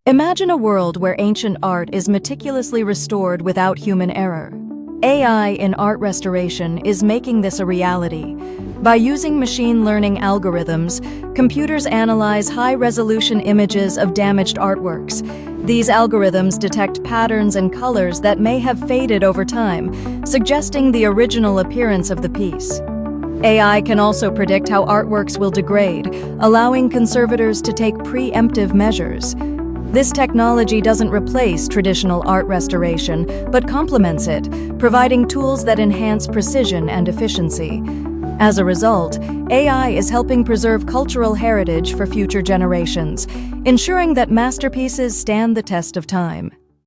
Imagine a world where ancient art is meticulously restored without human error. AI in art restoration is making this a reality. By using machine learning algorithms, computers analyze high-resolution images of damaged artworks. These algorithms detect patterns and colors that may have faded over time, suggesting the original appearance of the piece. AI can also predict how artworks will degrade, allowing conservators to take preemptive measures. This technology doesn't replace traditional art restoration, but complements it, providing tools that enhance precision and efficiency. As a result, AI is helping preserve cultural heritage for future generations, ensuring that masterpieces stand the test of time.